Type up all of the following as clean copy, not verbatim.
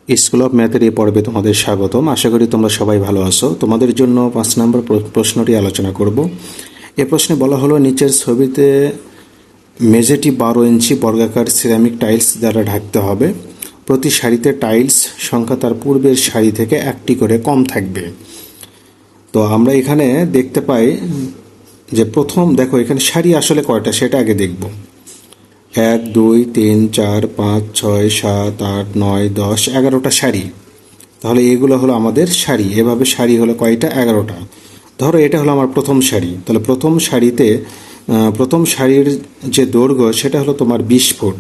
School of ম্যাথের এই পর্বে তোমাদের স্বাগতম। আশা করি তোমরা সবাই ভালো আছো। তোমাদের জন্য 5 নম্বর প্রশ্নটি আলোচনা করব। এ প্রশ্নে বলা হলো, নিচের ছবিতে মেঝেটি 12 ইঞ্চি বর্গাকার সিরামিক টাইলস দ্বারা ঢাকতে হবে। প্রতি সারিতে টাইলস সংখ্যা তার পূর্বের সারি থেকে একটি করে কম থাকবে। তো আমরা এখানে দেখতে পাই যে প্রথম দেখো এখানে সারি আসলে কয়টা সেটা আগে দেখব। 1 2 3 4 5 6 7 8 9 10 11টা সারি। তাহলে এগুলো হলো আমাদের সারি। এভাবে সারি হলো কয়টা? 11টা। ধরো এটা হলো আমার প্রথম সারি। তাহলে প্রথম সারিতে প্রথম সারির যে দৈর্ঘ্য সেটা হলো তোমার 20 ফুট।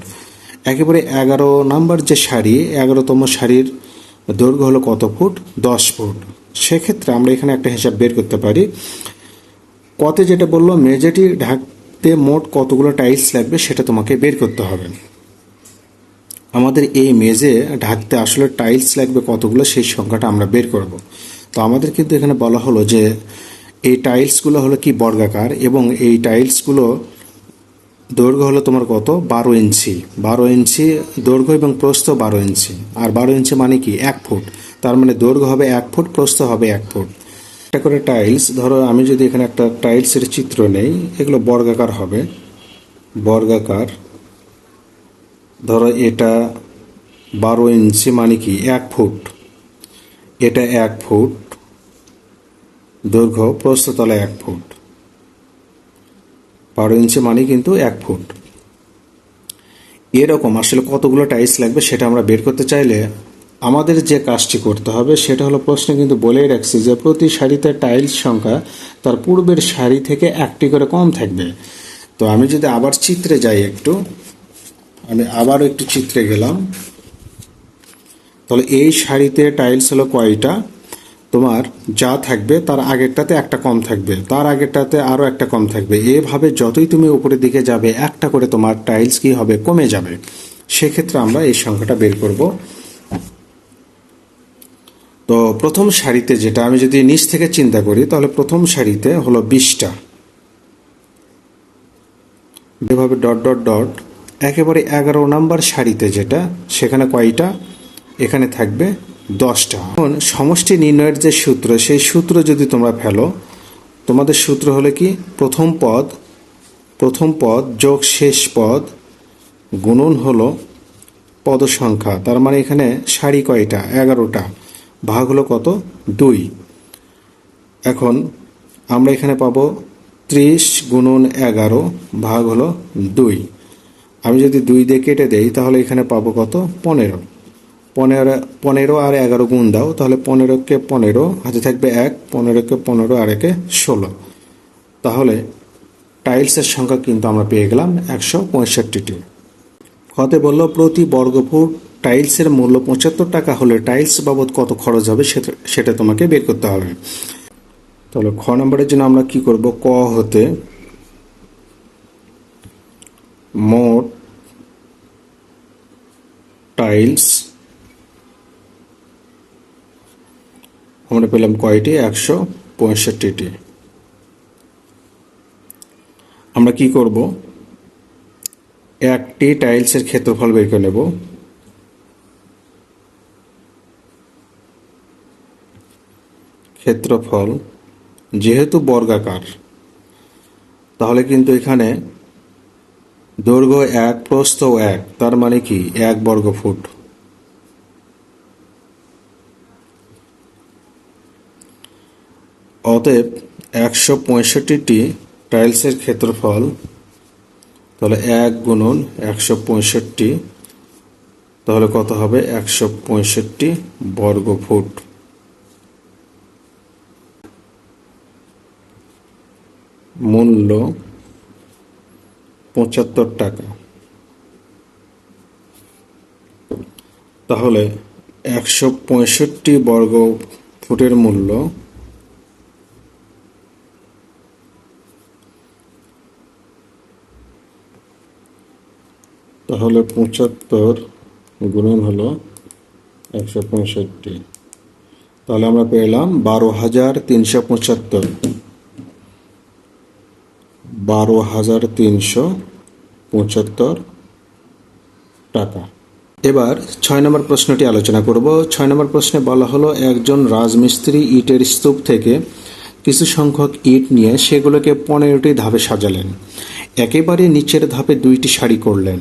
একেবারে 11 নাম্বার যে সারি, 11তম সারির দৈর্ঘ্য হলো কত ফুট? 10 ফুট। সেক্ষেত্রে আমরা এখানে একটা হিসাব বের করতে পারি। কতে যেটা বললো, মেঝেটি ঢাকতে মোট কতগুলো টাইলস লাগবে সেটা তোমাকে বের করতে হবে। আমাদের এই মেঝে ঢাকতে আসলে টাইলস লাগবে কতগুলো সেই সংখ্যাটা আমরা বের করব। তো আমাদের কিন্তু এখানে বলা হলো যে এই টাইলসগুলো হলো কি বর্গাকার, এবং এই টাইলসগুলো দৈর্ঘ্য হলো তোমার কত? 12 ইঞ্চি। 12 ইঞ্চি দৈর্ঘ্য এবং প্রস্থ 12 ইঞ্চি। আর 12 ইঞ্চি মানে কি? 1 ফুট। তার মানে দৈর্ঘ্য হবে 1 ফুট, প্রস্থ হবে 1 ফুট। একটা করে টাইলস, ধরো আমি যদি এখানে একটা টাইলসের চিত্র নেই, এগুলো বর্গাকার হবে। বর্গাকার, ধরো এটা 12 ইঞ্চি মানে কি? 1 ফুট। এটা 1 ফুট দৈর্ঘ্য, প্রস্থতলে 1 ফুট। 12 ইঞ্চি মানে কিন্তু 1 ফুট। এরকম আসলে কতগুলো টাইলস লাগবে সেটা আমরা বের করতে চাইলে আমাদের যে কাজটি করতে হবে সেটা হলো, প্রশ্নে কিন্তু বলেই রাখছি যে প্রতি সারিতে টাইলস সংখ্যা তার পূর্বের সারি থেকে একটি করে কম থাকবে। তো আমি যদি আবার চিত্রে যাই একটু, আমি আবারও একটু চিত্রে গেলাম। তাহলে এই সারিতে টাইলস হলো কয়টা? তোমার যা থাকবে তার আগেরটাতে একটা কম থাকবে, তার আগেরটাতে আরও একটা কম থাকবে। এভাবে যতই তুমি উপরের দিকে যাবে একটা করে তোমার টাইলস কি হবে? কমে যাবে। সেক্ষেত্রে আমরা এই সংখ্যাটা বের করব। তো প্রথম সারিতে যেটা, আমি যদি নিচ থেকে চিন্তা করি, তাহলে প্রথম সারিতে হলো 20টা। এভাবে ডট ডট ডট একেবারে 11 নাম্বার সারিতে যেটা, সেখানে কয়টা? এখানে থাকবে 10টা। এখন সমষ্টি নির্ণয়ের যে সূত্র, সেই সূত্র যদি তোমরা ফেলো, তোমাদের সূত্র হলো কি? প্রথম পদ যোগ শেষ পদ গুণন হলো পদ সংখ্যা। তার মানে এখানে সারি কয়টা? 11টা। ভাগ হলো কত? 2। এখন আমরা এখানে পাবো 30 গুণন 11 ভাগ হলো 2। আমি যদি 2 দিয়ে কেটে দেই তাহলে এখানে পাবো কত? 15। 15 আর 11 গুণ দাও, তাহলে 15কে 15 হাতে থাকবে 1, 15কে 15 আর 1-এ 16। তাহলে টাইলসের সংখ্যা কিন্তু আমরা পেয়ে গেলাম 165টি। হতে বললো প্রতি বর্গফুট টাইলসের মূল্য 75 টাকা হলে টাইলস বাবদ কত খরচ হবে সেটা তোমাকে বের করতে হবে। তাহলে খ নম্বরের জন্য আমরা কি করব? ক হতে মোট টাইলস আমরা পেলাম কয়টি? 165টি। আমরা কি করব? একটি টাইলসের ক্ষেত্রফল বের করে নেব। ক্ষেত্রফল যেহেতু বর্গাকার, তাহলে কিন্তু এখানে দৈর্ঘ্য 1, প্রস্থ 1, তার মানে কি? 1 বর্গ ফুট। অতএব 165টি টাইলসের ক্ষেত্রফল, তাহলে 1 গুণন 165, তাহলে কত হবে? 165 বর্গ ফুট। মূল্য 75 টাকা। তাহলে 165 বর্গ ফুটের মূল্য তাহলে 75 গুণন হলো 165, তাহলে আমরা পেলাম 12,375। 12,375 টাকা। এবার 6 নম্বর প্রশ্নটি আলোচনা করব। 6 নম্বর প্রশ্নে বলা হলো একজন রাজমিস্ত্রি ইটের স্তূপ থেকে কিছু সংখ্যক ইট নিয়ে সেগুলোকে 15টি ধাপে সাজালেন। একেবারে নিচের ধাপে 2টি সারি করলেন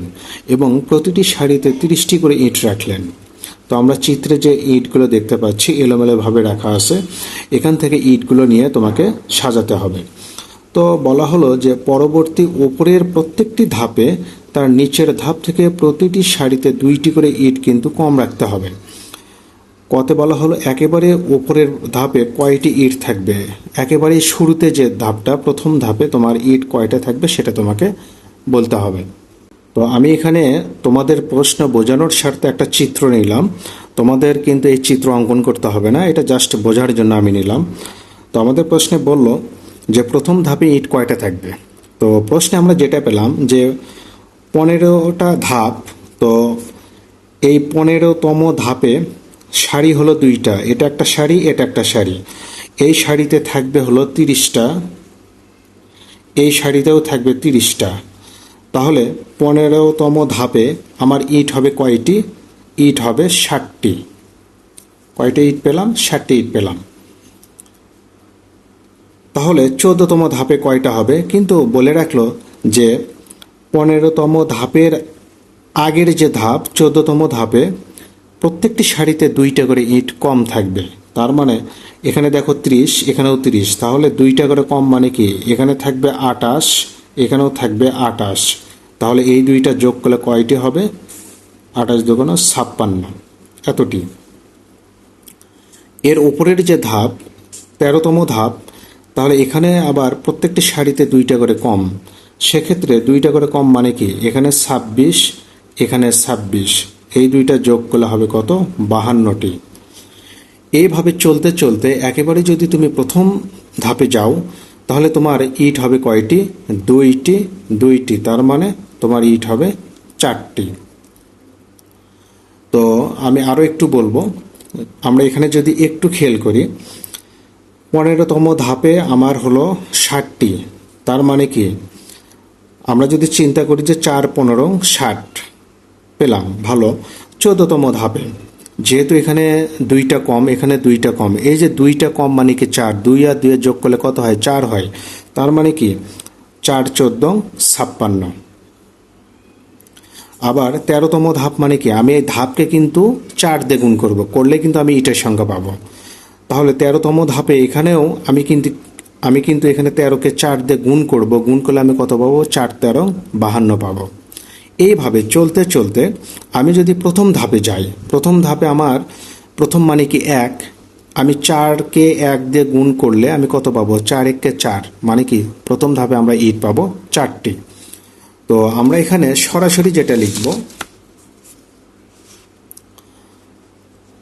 এবং প্রতিটি সারিতে 30টি করে ইট রাখলেন। তো আমরা চিত্রে যে ইটগুলো দেখতে পাচ্ছি এলোমেলোভাবে রাখা আছে, এখান থেকে ইটগুলো নিয়ে তোমাকে সাজাতে হবে। তো বলা হলো যে পরবর্তী উপরের প্রত্যেকটি ধাপে তার নিচের ধাপ থেকে প্রতিটি সারিতে 2টি করে ইট কিন্তু কম রাখতে হবে। কতে বলা হলো একেবারে উপরের ধাপে কয়টি ইট থাকবে, একেবারে শুরুতে যে ধাপটা প্রথম ধাপে তোমার ইট কয়টা থাকবে সেটা তোমাকে বলতে হবে। তো আমি এখানে তোমাদের প্রশ্ন বোঝানোর স্বার্থে একটা চিত্র নিলাম, তোমাদের কিন্তু এই চিত্র অঙ্কন করতে হবে না, এটা জাস্ট বোঝার জন্য আমি নিলাম। তো আমাদের প্রশ্নে বলল যে প্রথম ধাপে ইট কয়টা থাকবে। তো প্রশ্নে আমরা যেটা পেলাম যে 15টা ধাপ। তো এই 15তম ধাপে সারি হলো 2টা, এটা একটা সারি এটা একটা সারি। এই সারিতে থাকবে হলো 30টা, এই সারিতেও থাকবে 30টা। তাহলে 15তম ধাপে আমার ইট হবে কয়টি? ইট হবে 60টি। কয়টা ইট পেলাম? 60টি ইট পেলাম। তাহলে 14তম ধাপে কয়টা হবে? কিন্তু বলে রাখলো যে 15তম ধাপের আগের যে ধাপ 14তম ধাপে প্রত্যেকটি সারিতে 2টা করে ইট কম থাকবে। তার মানে এখানে দেখো 30, এখানেও 30, তাহলে 2টা করে কম মানে কি? এখানে থাকবে 28, এখানেও থাকবে 28। তাহলে এই 2টা যোগ করলে কয়টি হবে? 28 দুগুণ 56, এতটি। এর উপরের যে ধাপ 13তম ধাপ, তাহলে এখানে আবার প্রত্যেকটি সারিতে 2টা করে কম, সেক্ষেত্রে 2টা করে কম মানে কি? এখানে 26, এখানে 26, এই 2টা যোগ করলে হবে কত? 52টি। এইভাবে চলতে চলতে একেবারে যদি তুমি প্রথম ধাপে যাও তাহলে তোমার ইট হবে কয়টি? 2টি। তার মানে তোমার ইট হবে 4টি। তো আমি আরও একটু বলবো, আমরা এখানে যদি একটু খেয়াল করি 15তম ধাপে আমার হলো 60টি। তার মানে কি? আমরা যদি চিন্তা করি যে 4 15 60 পেলাম, ভালো। 14তম ধাপে যেহেতু এখানে 2টা কম, এখানে 2টা কম, এই যে 2টা কম মানে কি 4, 2 আর 2 যোগ করলে কত হয়? 4 হয়। তার মানে কি 4 14 56। আবার 13তম ধাপ মানে কি? আমি এই ধাপকে কিন্তু 4 দিয়ে গুণ করবো, করলে কিন্তু আমি ইটের সংখ্যা পাবো। তাহলে 13তম ধাপে এখানেও আমি কিন্তু এখানে 13কে 4 দিয়ে গুণ করব, গুণ করলে আমি কত পাবো? 4 13 52 পাবো। এইভাবে চলতে চলতে আমি যদি প্রথম ধাপে যাই, প্রথম ধাপে আমার প্রথম মানে কি 1, আমি 4কে 1 দিয়ে গুণ করলে আমি কত পাবো? 4 1 কে 4, মানে কি প্রথম ধাপে আমরা ইট পাবো 4টি। তো আমরা এখানে সরাসরি যেটা লিখব,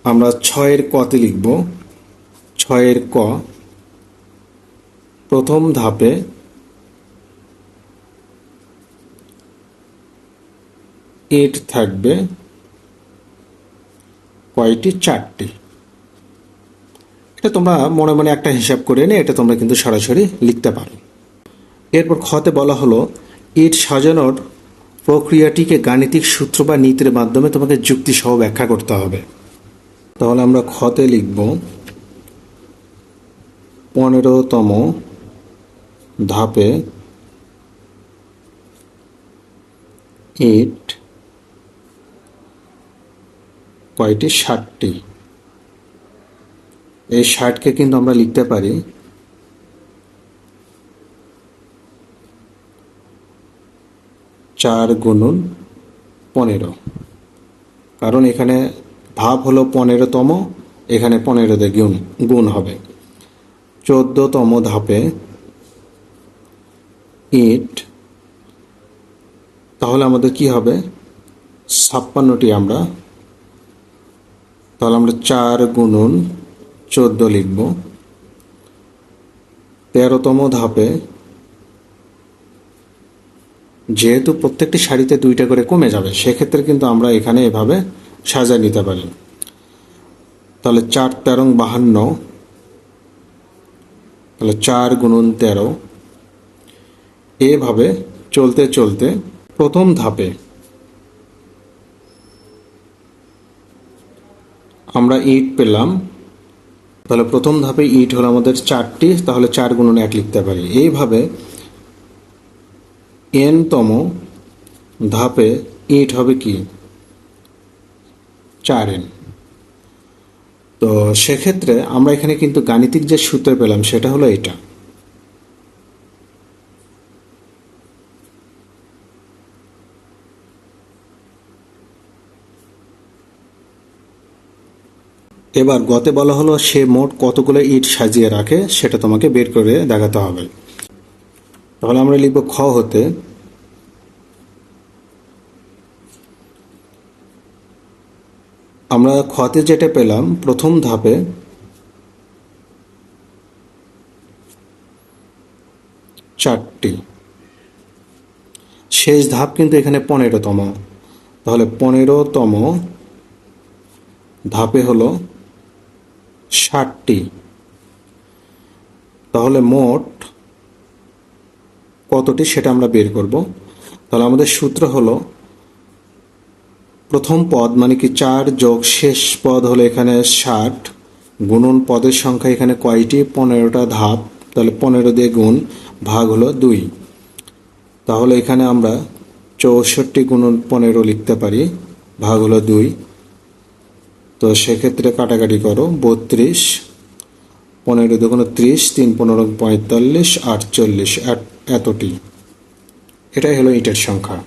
আমরা 6-এর কতে লিখব। 6-এর ক, প্রথম ধাপে ইট থাকবে কয়টি? 4টি। এটা তোমরা মনে মনে একটা হিসাব করে নিয়ে এটা তোমরা কিন্তু সরাসরি লিখতে পারো। এরপর খতে বলা হলো ইট সাজানোর প্রক্রিয়াটিকে গাণিতিক সূত্র বা নীতির মাধ্যমে তোমাকে যুক্তি সহ ব্যাখ্যা করতে হবে। তাহলে আমরা খতে লিখব 15তম ধাপে ইট কয়টি? 60টি। এই 60কে কিন্তু আমরা লিখতে পারি 4 গুণন 15, কারণ এখানে ধাপ হলো 15তম, এখানে 15 দিয়ে গুণ হবে। 14তম ধাপে ইট, তাহলে আমাদের কি হবে? 56টি। তাহলে আমরা 4 গুণন 14 লিখব। 13তম ধাপে যেহেতু প্রত্যেকটি সারিতে 2টা করে কমে যাবে, সেক্ষেত্রে কিন্তু আমরা এখানে এভাবে সাজায় নিতে পারি। তাহলে 4 13 52, তাহলে 4 গুণন 13। এভাবে চলতে চলতে প্রথম ধাপে আমরা ইট পেলাম, তাহলে প্রথম ধাপে ইট হলো আমাদের 4টি, তাহলে 4 গুণন 1 লিখতে পারি। এইভাবে n-তম ধাপে ইট হবে কি 4n। তো সেক্ষেত্রে আমরা এখানে কিন্তু গাণিতিক যে সূত্র পেলাম সেটা হলো এটা। এবার গতে বলা হলো সে মোট কতগুলো ইট সাজিয়ে রাখে, সেটা তোমাকে বের করে দেখাতে হবে। তাহলে আমরা লিখব খ হতে আমরা খতে যেটা পেলাম প্রথম ধাপে 4টি, শেষ ধাপ কিন্তু এখানে 15তম, তাহলে 15তম ধাপে হলো 60টি। তাহলে মোট কতটি সেটা আমরা বের করব। তাহলে আমাদের সূত্র হলো প্রথম পদ মানে কি 4 যোগ শেষ পদ হলো এখানে 60 গুণন পদের সংখ্যা এখানে কয়টি 15টা ধাপ, তাহলে 15 দিয়ে গুণ ভাগ হলো 2। তাহলে এখানে আমরা 64 গুণন 15 লিখতে পারি, ভাগ হলো 2। তো সেক্ষেত্রে কাটাকাটি করো 32, 15 দুগুণ 30, 3 15 45, 48 এতটি। এটাই হলো ইটের সংখ্যা।